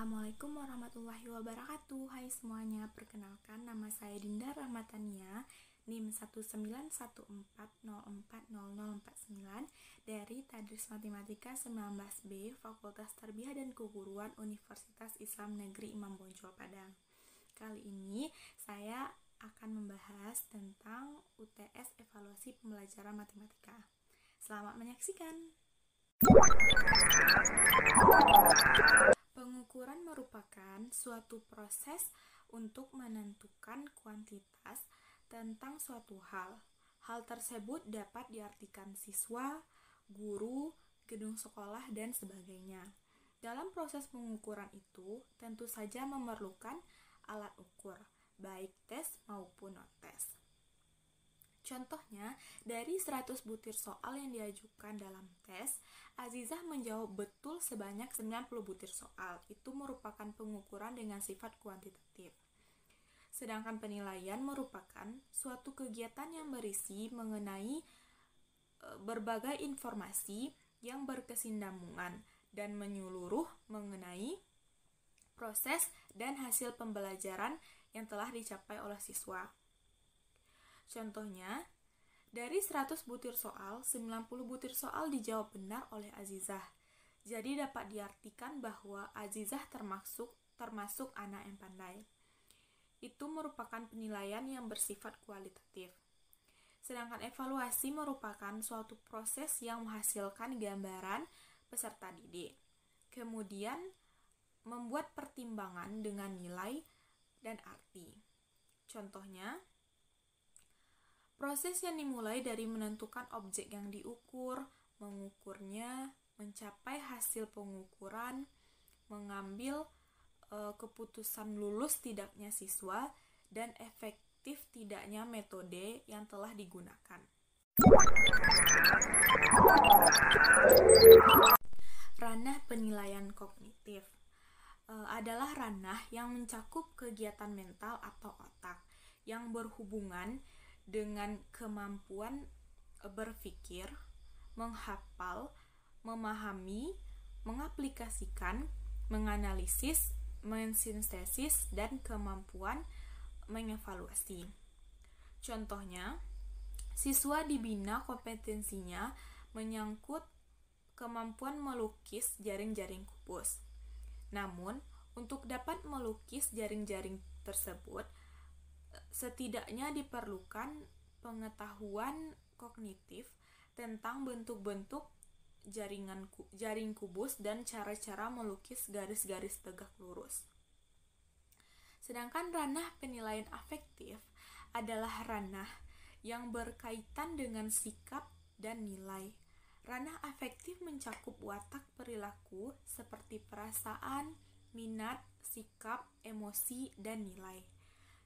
Assalamualaikum warahmatullahi wabarakatuh. Hai semuanya, perkenalkan nama saya Dinda Rahmatania, NIM 191404049 dari Tadris Matematika 19B, Fakultas Tarbiyah dan Keguruan Universitas Islam Negeri Imam Bonjol Padang. Kali ini saya akan membahas tentang UTS Evaluasi Pembelajaran Matematika. Selamat menyaksikan. Pengukuran merupakan suatu proses untuk menentukan kuantitas tentang suatu hal. Hal tersebut dapat diartikan siswa, guru, gedung sekolah, dan sebagainya. Dalam proses pengukuran itu, tentu saja memerlukan alat ukur, baik tes maupun non-tes. Contohnya, dari 100 butir soal yang diajukan dalam tes, Azizah menjawab betul sebanyak 90 butir soal. Itu merupakan pengukuran dengan sifat kuantitatif. Sedangkan penilaian merupakan suatu kegiatan yang berisi mengenai berbagai informasi yang berkesinambungan dan menyeluruh mengenai proses dan hasil pembelajaran yang telah dicapai oleh siswa. Contohnya, dari 100 butir soal, 90 butir soal dijawab benar oleh Azizah. Jadi dapat diartikan bahwa Azizah termasuk anak yang pandai. Itu merupakan penilaian yang bersifat kualitatif. Sedangkan evaluasi merupakan suatu proses yang menghasilkan gambaran peserta didik. Kemudian membuat pertimbangan dengan nilai dan arti. Contohnya, proses yang dimulai dari menentukan objek yang diukur, mengukurnya, mencapai hasil pengukuran, mengambil keputusan lulus tidaknya siswa, dan efektif tidaknya metode yang telah digunakan. Ranah penilaian kognitif adalah ranah yang mencakup kegiatan mental atau otak yang berhubungan dengan kemampuan berpikir, menghafal, memahami, mengaplikasikan, menganalisis, mensintesis, dan kemampuan mengevaluasi. Contohnya, siswa dibina kompetensinya menyangkut kemampuan melukis jaring-jaring kubus. Namun, untuk dapat melukis jaring-jaring tersebut, setidaknya diperlukan pengetahuan kognitif tentang bentuk-bentuk jaring kubus dan cara-cara melukis garis-garis tegak lurus. Sedangkan ranah penilaian afektif adalah ranah yang berkaitan dengan sikap dan nilai. Ranah afektif mencakup watak perilaku seperti perasaan, minat, sikap, emosi, dan nilai.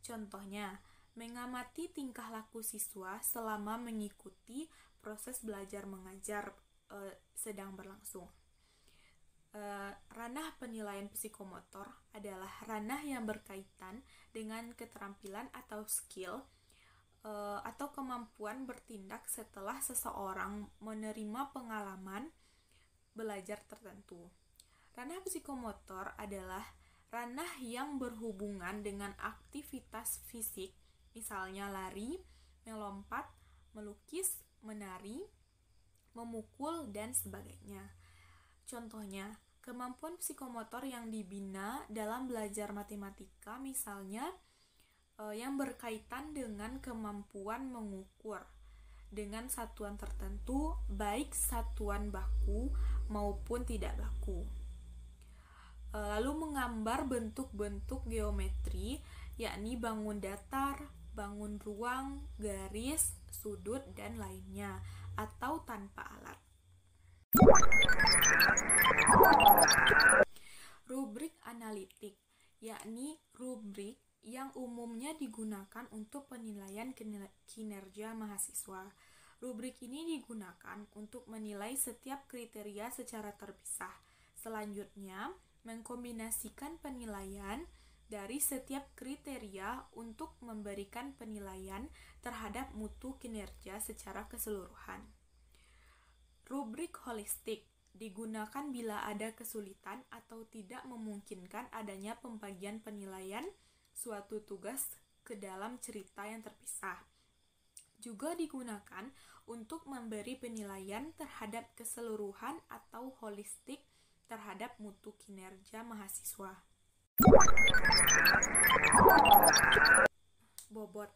Contohnya, mengamati tingkah laku siswa selama mengikuti proses belajar mengajar sedang berlangsung. Ranah penilaian psikomotor adalah ranah yang berkaitan dengan keterampilan atau skill atau kemampuan bertindak setelah seseorang menerima pengalaman belajar tertentu. Ranah psikomotor adalah ranah yang berhubungan dengan aktivitas fisik, misalnya lari, melompat, melukis, menari, memukul, dan sebagainya. Contohnya, kemampuan psikomotor yang dibina dalam belajar matematika misalnya yang berkaitan dengan kemampuan mengukur dengan satuan tertentu, baik satuan baku maupun tidak baku. Lalu menggambar bentuk-bentuk geometri, yakni bangun datar, bangun ruang, garis, sudut, dan lainnya, atau tanpa alat. Rubrik analitik, yakni rubrik yang umumnya digunakan untuk penilaian kinerja mahasiswa. Rubrik ini digunakan untuk menilai setiap kriteria secara terpisah. Selanjutnya, mengkombinasikan penilaian dari setiap kriteria untuk memberikan penilaian terhadap mutu kinerja secara keseluruhan. Rubrik holistik digunakan bila ada kesulitan atau tidak memungkinkan adanya pembagian penilaian suatu tugas ke dalam cerita yang terpisah. Juga digunakan untuk memberi penilaian terhadap keseluruhan atau holistik terhadap mutu kinerja mahasiswa. Bobot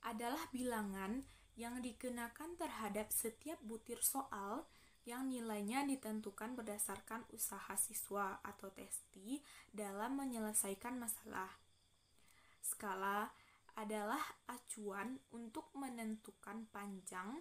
adalah bilangan yang dikenakan terhadap setiap butir soal yang nilainya ditentukan berdasarkan usaha siswa atau testi dalam menyelesaikan masalah. Skala adalah acuan untuk menentukan panjang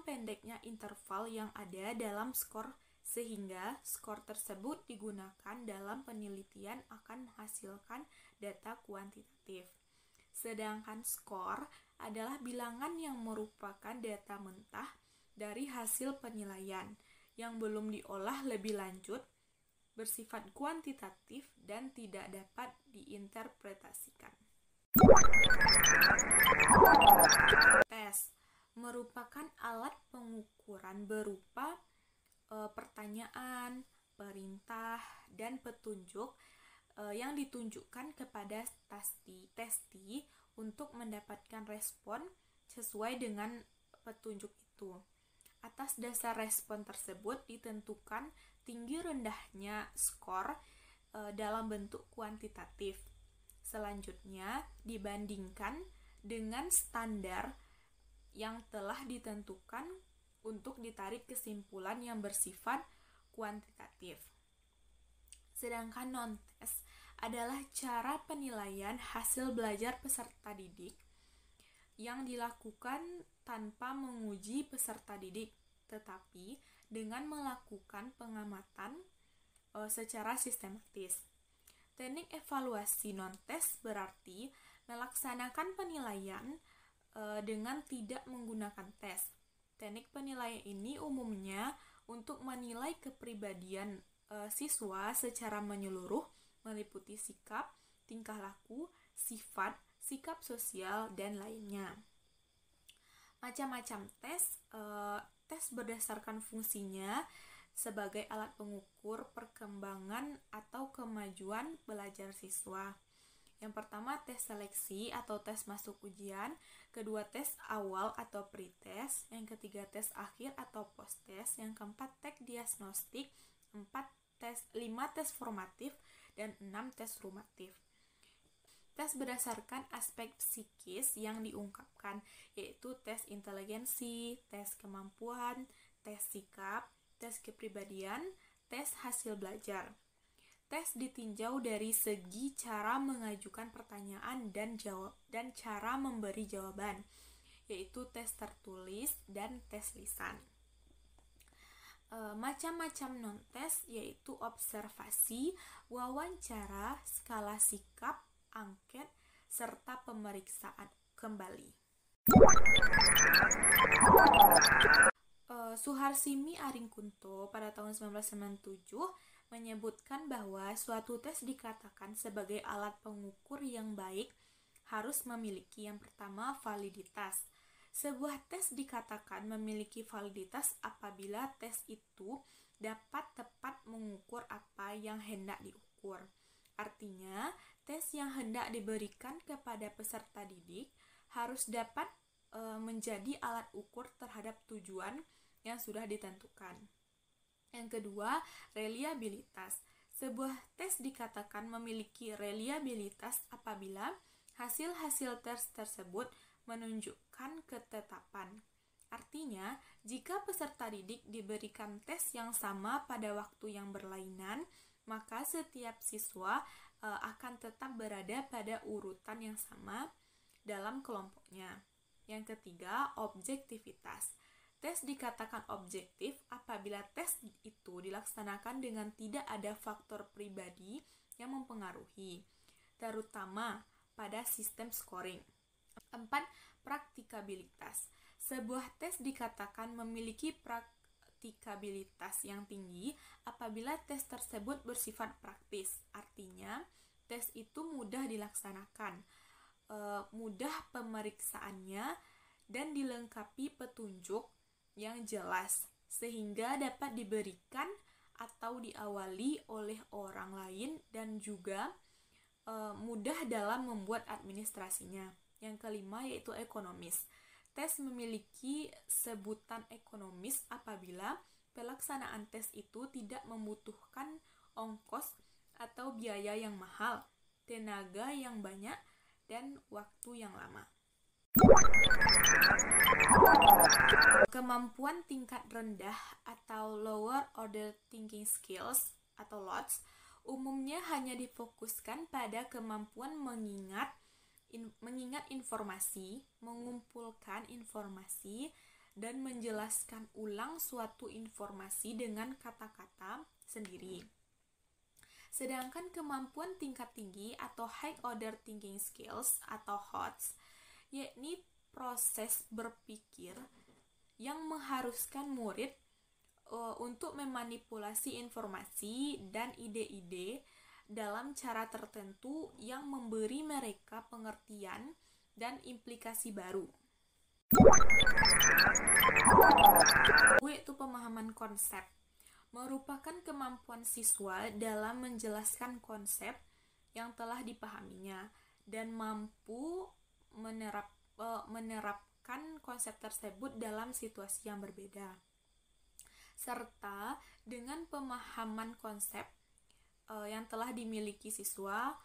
pendeknya interval yang ada dalam skor, sehingga skor tersebut digunakan dalam penelitian akan menghasilkan data kuantitatif. Sedangkan skor adalah bilangan yang merupakan data mentah dari hasil penilaian yang belum diolah lebih lanjut, bersifat kuantitatif dan tidak dapat diinterpretasikan. Tes merupakan alat pengukuran berupa pertanyaan, perintah, dan petunjuk yang ditunjukkan kepada testi untuk mendapatkan respon sesuai dengan petunjuk itu. Atas dasar respon tersebut ditentukan tinggi rendahnya skor dalam bentuk kuantitatif. Selanjutnya dibandingkan dengan standar yang telah ditentukan untuk ditarik kesimpulan yang bersifat kuantitatif. Sedangkan non-tes adalah cara penilaian hasil belajar peserta didik yang dilakukan tanpa menguji peserta didik, tetapi dengan melakukan pengamatan secara sistematis. Teknik evaluasi non-tes berarti melaksanakan penilaian dengan tidak menggunakan tes. Teknik penilaian ini umumnya untuk menilai kepribadian siswa secara menyeluruh, meliputi sikap, tingkah laku, sifat, sikap sosial, dan lainnya. Macam-macam tes berdasarkan fungsinya sebagai alat pengukur perkembangan atau kemajuan belajar siswa. Yang pertama, tes seleksi atau tes masuk ujian. Kedua, tes awal atau pre-tes. Yang ketiga, tes akhir atau post-tes. Yang keempat, tes diagnostik. 5 tes formatif. Dan 6 tes sumatif. Tes berdasarkan aspek psikis yang diungkapkan, yaitu tes inteligensi, tes kemampuan, tes sikap, tes kepribadian, tes hasil belajar. Tes ditinjau dari segi cara mengajukan pertanyaan dan cara memberi jawaban, yaitu tes tertulis dan tes lisan. Macam-macam non-tes yaitu observasi, wawancara, skala sikap, angket, serta pemeriksaan kembali. Suharsimi Aringkunto pada tahun 1997 menyebutkan bahwa suatu tes dikatakan sebagai alat pengukur yang baik harus memiliki yang pertama validitas. Sebuah tes dikatakan memiliki validitas apabila tes itu dapat tepat mengukur apa yang hendak diukur. Artinya, tes yang hendak diberikan kepada peserta didik harus dapat menjadi alat ukur terhadap tujuan yang sudah ditentukan. Yang kedua, reliabilitas. Sebuah tes dikatakan memiliki reliabilitas apabila hasil-hasil tes tersebut menunjukkan ketetapan. Artinya, jika peserta didik diberikan tes yang sama pada waktu yang berlainan, maka setiap siswa akan tetap berada pada urutan yang sama dalam kelompoknya. Yang ketiga, objektivitas. Tes dikatakan objektif apabila tes itu dilaksanakan dengan tidak ada faktor pribadi yang mempengaruhi, terutama pada sistem scoring. 4. Praktikabilitas. Sebuah tes dikatakan memiliki praktikabilitas yang tinggi apabila tes tersebut bersifat praktis. Artinya, tes itu mudah dilaksanakan, mudah pemeriksaannya, dan dilengkapi petunjuk yang jelas, sehingga dapat diberikan atau diawali oleh orang lain dan juga mudah dalam membuat administrasinya. Yang kelima yaitu ekonomis. Tes memiliki sebutan ekonomis apabila pelaksanaan tes itu tidak membutuhkan ongkos atau biaya yang mahal, tenaga yang banyak, dan waktu yang lama. Kemampuan tingkat rendah atau lower order thinking skills atau LOTS umumnya hanya difokuskan pada kemampuan mengingat informasi, mengumpulkan informasi, dan menjelaskan ulang suatu informasi dengan kata-kata sendiri. Sedangkan kemampuan tingkat tinggi atau high order thinking skills atau HOTS, yakni proses berpikir yang mengharuskan murid untuk memanipulasi informasi dan ide-ide dalam cara tertentu yang memberi mereka pengertian dan implikasi baru. Yaitu pemahaman konsep, merupakan kemampuan siswa dalam menjelaskan konsep yang telah dipahaminya dan mampu menerapkan konsep tersebut dalam situasi yang berbeda. Serta dengan pemahaman konsep yang telah dimiliki siswa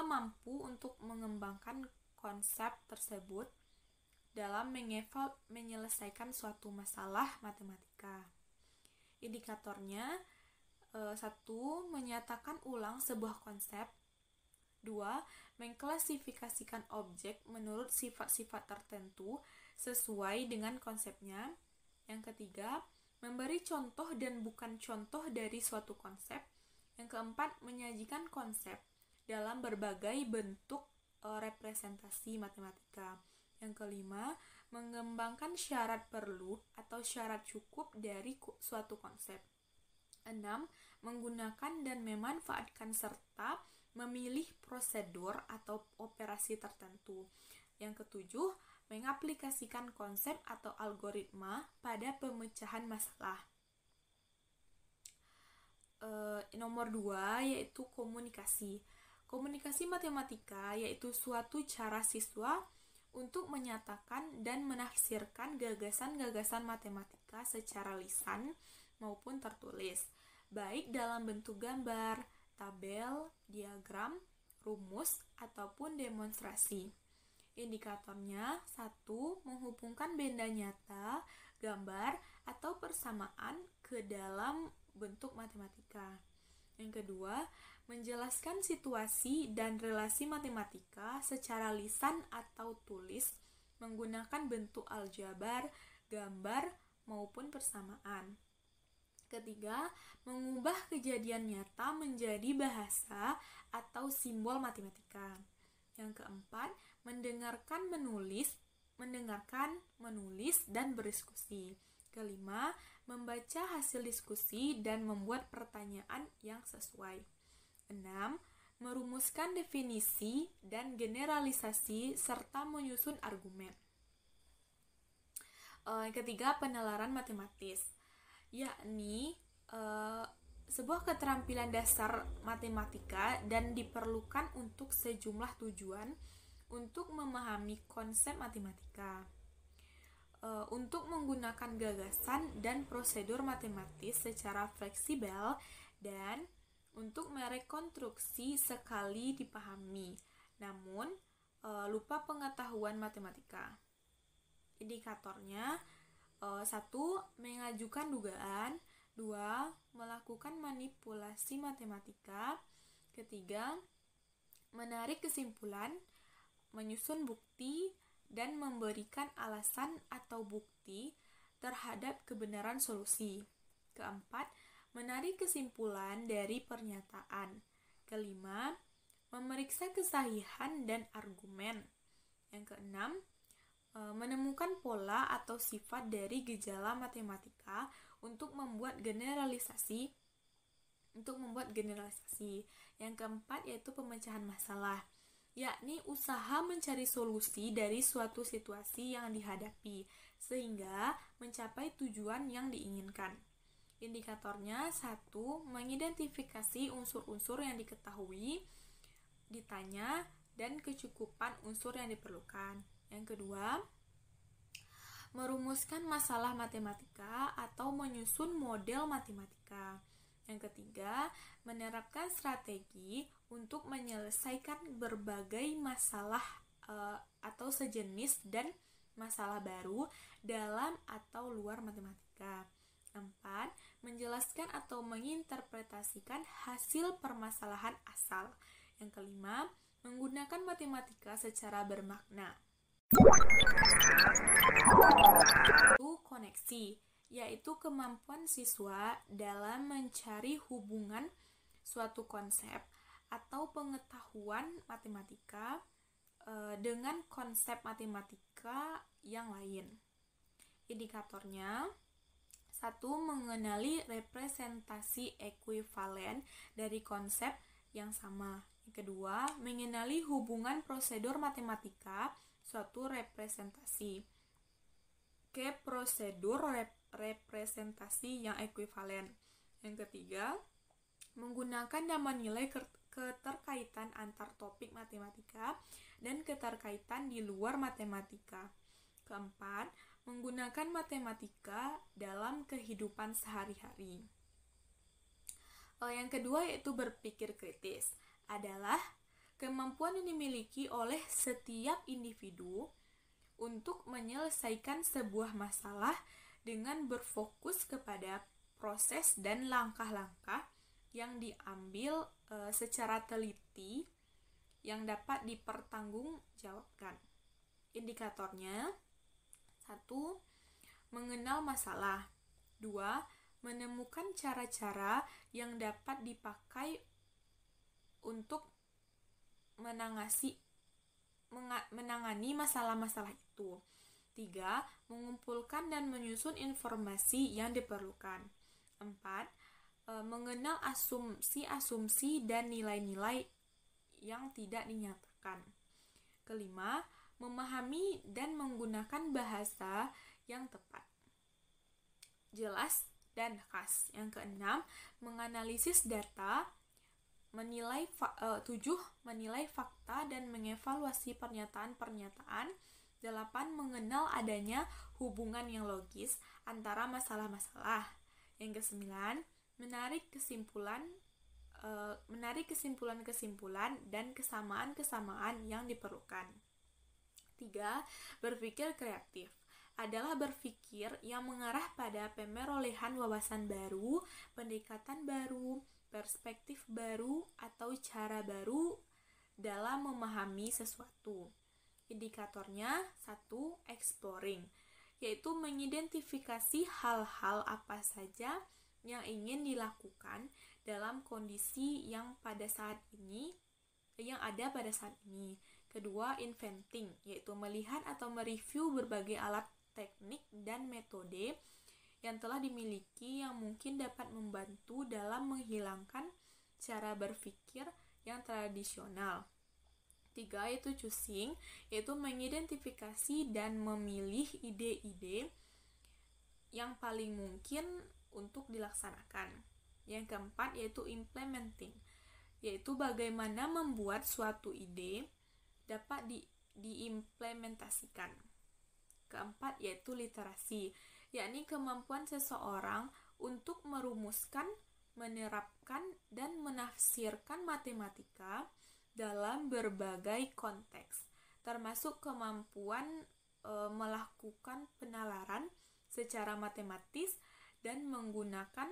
mampu untuk mengembangkan konsep tersebut dalam menyelesaikan suatu masalah matematika. Indikatornya 1. Menyatakan ulang sebuah konsep. 2. Mengklasifikasikan objek menurut sifat-sifat tertentu sesuai dengan konsepnya. Yang ketiga, memberi contoh dan bukan contoh dari suatu konsep. Yang keempat, menyajikan konsep dalam berbagai bentuk representasi matematika. Yang kelima, mengembangkan syarat perlu atau syarat cukup dari suatu konsep. 6. Menggunakan dan memanfaatkan serta memilih prosedur atau operasi tertentu. Yang ketujuh, mengaplikasikan konsep atau algoritma pada pemecahan masalah. Nomor 2 yaitu komunikasi. Komunikasi matematika yaitu suatu cara siswa untuk menyatakan dan menafsirkan gagasan-gagasan matematika secara lisan maupun tertulis, baik dalam bentuk gambar, tabel, diagram, rumus, ataupun demonstrasi. Indikatornya 1. Menghubungkan benda nyata, gambar, atau persamaan ke dalam bentuk matematika. Yang kedua, menjelaskan situasi dan relasi matematika secara lisan atau tulis menggunakan bentuk aljabar, gambar, maupun persamaan. Ketiga, mengubah kejadian nyata menjadi bahasa atau simbol matematika. Yang keempat, mendengarkan, menulis, dan berdiskusi. Kelima, membaca hasil diskusi dan membuat pertanyaan yang sesuai. 6. Merumuskan definisi dan generalisasi serta menyusun argumen. Yang ketiga, penalaran matematis, yakni sebuah keterampilan dasar matematika dan diperlukan untuk sejumlah tujuan untuk memahami konsep matematika. Untuk menggunakan gagasan dan prosedur matematis secara fleksibel dan untuk merekonstruksi sekali dipahami, namun lupa pengetahuan matematika. Indikatornya 1. Mengajukan dugaan. 2. Melakukan manipulasi matematika. Ketiga, menarik kesimpulan, menyusun bukti, dan memberikan alasan atau bukti terhadap kebenaran solusi. Keempat, menarik kesimpulan dari pernyataan. Kelima, memeriksa kesahihan dan argumen. Yang keenam, menemukan pola atau sifat dari gejala matematika untuk membuat generalisasi. Yang keempat yaitu pemecahan masalah, yakni usaha mencari solusi dari suatu situasi yang dihadapi, sehingga mencapai tujuan yang diinginkan. Indikatornya 1. Mengidentifikasi unsur-unsur yang diketahui, ditanya, dan kecukupan unsur yang diperlukan. Yang kedua, merumuskan masalah matematika atau menyusun model matematika. Yang ketiga, menerapkan strategi untuk menyelesaikan berbagai masalah atau sejenis dan masalah baru dalam atau luar matematika. 4. Menjelaskan atau menginterpretasikan hasil permasalahan asal. Yang kelima, menggunakan matematika secara bermakna. Koneksi, yaitu kemampuan siswa dalam mencari hubungan suatu konsep atau pengetahuan matematika dengan konsep matematika yang lain. Indikatornya 1. Mengenali representasi ekuivalen dari konsep yang sama. Yang kedua, mengenali hubungan prosedur matematika suatu representasi ke prosedur representasi yang ekuivalen. Yang ketiga, menggunakan nama nilai keterkaitan antar topik matematika dan keterkaitan di luar matematika. Keempat, menggunakan matematika dalam kehidupan sehari-hari. Yang kedua yaitu berpikir kritis, adalah kemampuan yang dimiliki oleh setiap individu untuk menyelesaikan sebuah masalah dengan berfokus kepada proses dan langkah-langkah yang diambil secara teliti yang dapat dipertanggungjawabkan. Indikatornya 1. Mengenal masalah. 2. Menemukan cara-cara yang dapat dipakai untuk menangani masalah-masalah itu. 3. Mengumpulkan dan menyusun informasi yang diperlukan. 4. Mengenal asumsi-asumsi dan nilai-nilai yang tidak dinyatakan. Kelima, memahami dan menggunakan bahasa yang tepat, jelas, dan khas. Yang keenam, menganalisis data. 7. Menilai fakta dan mengevaluasi pernyataan-pernyataan. 8. Mengenal adanya hubungan yang logis antara masalah-masalah. Yang ke-9, menarik kesimpulan-kesimpulan dan kesamaan-kesamaan yang diperlukan. 3. Berpikir kreatif, adalah berpikir yang mengarah pada pemerolehan wawasan baru, pendekatan baru, perspektif baru, atau cara baru dalam memahami sesuatu. Indikatornya 1. Exploring, yaitu mengidentifikasi hal-hal apa saja yang ingin dilakukan dalam kondisi yang ada pada saat ini. Kedua, inventing, yaitu melihat atau mereview berbagai alat teknik dan metode yang telah dimiliki yang mungkin dapat membantu dalam menghilangkan cara berpikir yang tradisional. 3. Yaitu choosing, yaitu mengidentifikasi dan memilih ide-ide yang paling mungkin untuk dilaksanakan. Yang keempat yaitu implementing, yaitu bagaimana membuat suatu ide dapat diimplementasikan. Keempat yaitu literasi, yakni kemampuan seseorang untuk merumuskan, menerapkan, dan menafsirkan matematika dalam berbagai konteks, termasuk kemampuan melakukan penalaran secara matematis dan menggunakan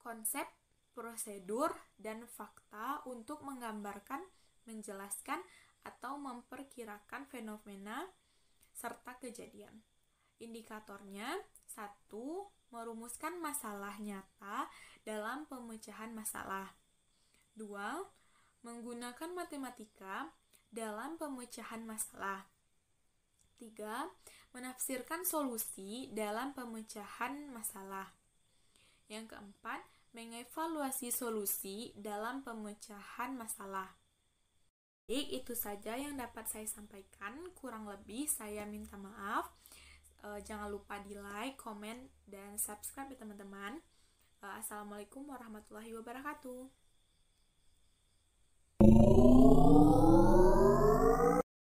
konsep, prosedur, dan fakta untuk menggambarkan, menjelaskan, atau memperkirakan fenomena serta kejadian. Indikatornya 1. Merumuskan masalah nyata dalam pemecahan masalah. 2. Menggunakan matematika dalam pemecahan masalah. 3. Menafsirkan solusi dalam pemecahan masalah. Yang keempat, mengevaluasi solusi dalam pemecahan masalah. Baik, itu saja yang dapat saya sampaikan. Kurang lebih saya minta maaf. Jangan lupa di like, komen, dan subscribe ya teman-teman. Assalamualaikum warahmatullahi wabarakatuh.